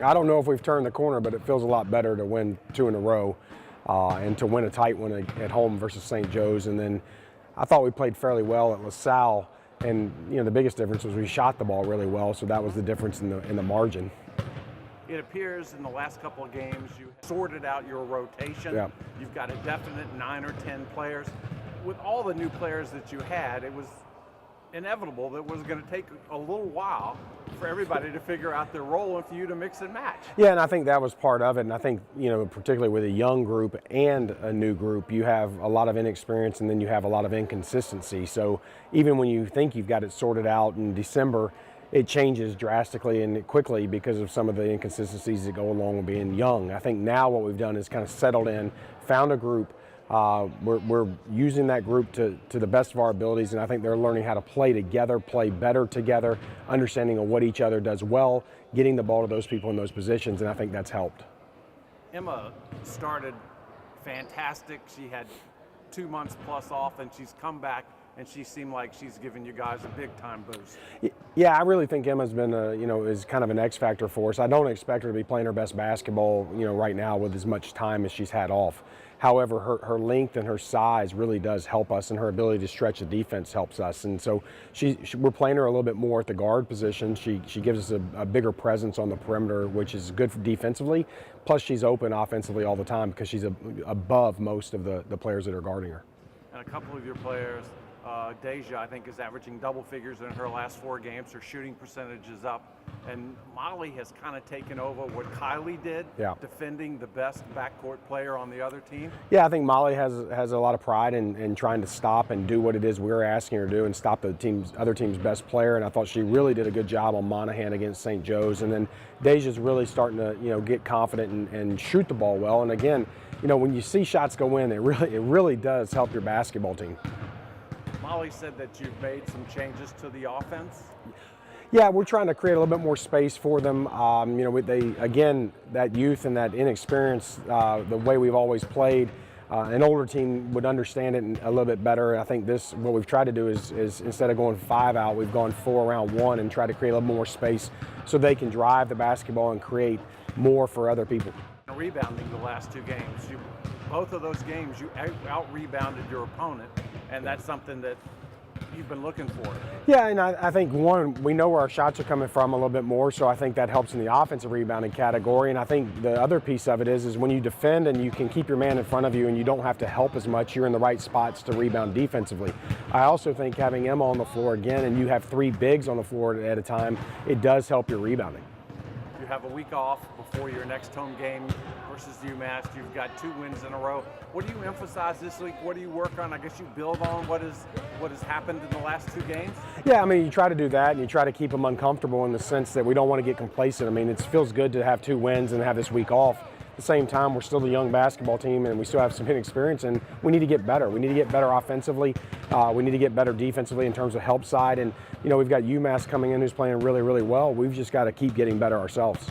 I don't know if we've turned the corner, but it feels a lot better to win 2 in a row and to win a tight one at home versus St. Joe's. And then I thought we played fairly well at LaSalle, and the biggest difference was we shot the ball really well, so that was the difference in the margin. It appears in the last couple of games you sorted out your rotation. Yeah. You've got a definite 9 or 10 players. With all the new players that you had, it was inevitable that it was going to take a little while for everybody to figure out their role and for you to mix and match. Yeah, and I think that was part of it. And I think, particularly with a young group and a new group, you have a lot of inexperience and then you have a lot of inconsistency. So even when you think you've got it sorted out in December, it changes drastically and quickly because of some of the inconsistencies that go along with being young. I think now what we've done is kind of settled in, found a group. We're using that group to the best of our abilities, and I think they're learning how to play together, play better together, understanding of what each other does well, getting the ball to those people in those positions, and I think that's helped. Emma started fantastic. She had 2 months plus off, and she's come back, and she seemed like she's given you guys a big time boost. Yeah, I really think Emma's been, is kind of an X factor for us. I don't expect her to be playing her best basketball, right now with as much time as she's had off. However, her length and her size really does help us, and her ability to stretch the defense helps us. And so we're playing her a little bit more at the guard position. She gives us a bigger presence on the perimeter, which is good for defensively. Plus, she's open offensively all the time because she's above most of the players that are guarding her. And a couple of your players, Deja, I think, is averaging double figures in her last 4 games. Her shooting percentage is up. And Molly has kind of taken over what Kylie did, defending the best backcourt player on the other team. Yeah, I think Molly has a lot of pride in trying to stop and do what it is we're asking her to do and stop the other team's best player. And I thought she really did a good job on Monahan against St. Joe's. And then Deja's really starting to get confident and shoot the ball well. And again, when you see shots go in, it really does help your basketball team. Molly said that you've made some changes to the offense. Yeah, we're trying to create a little bit more space for them. That youth and that inexperience, the way we've always played, an older team would understand it a little bit better. I think what we've tried to do is instead of going 5 out, we've gone 4 around 1 and try to create a little more space so they can drive the basketball and create more for other people. Rebounding the last 2 games, both of those games you out-rebounded your opponent, and that's something that you've been looking for. Yeah, and I think, one, we know where our shots are coming from a little bit more, so I think that helps in the offensive rebounding category. And I think the other piece of it is when you defend and you can keep your man in front of you and you don't have to help as much, you're in the right spots to rebound defensively. I also think having Emma on the floor again, and you have 3 bigs on the floor at a time, it does help your rebounding. You have a week off before your next home game versus UMass. You've got 2 wins in a row. What do you emphasize this week? What do you work on? I guess you build on what has happened in the last 2 games? Yeah, you try to do that, and you try to keep them uncomfortable in the sense that we don't want to get complacent. It feels good to have 2 wins and have this week off. At the same time, we're still a young basketball team, and we still have some inexperience, and we need to get better. We need to get better offensively. We need to get better defensively in terms of help side. And, we've got UMass coming in who's playing really, really well. We've just got to keep getting better ourselves.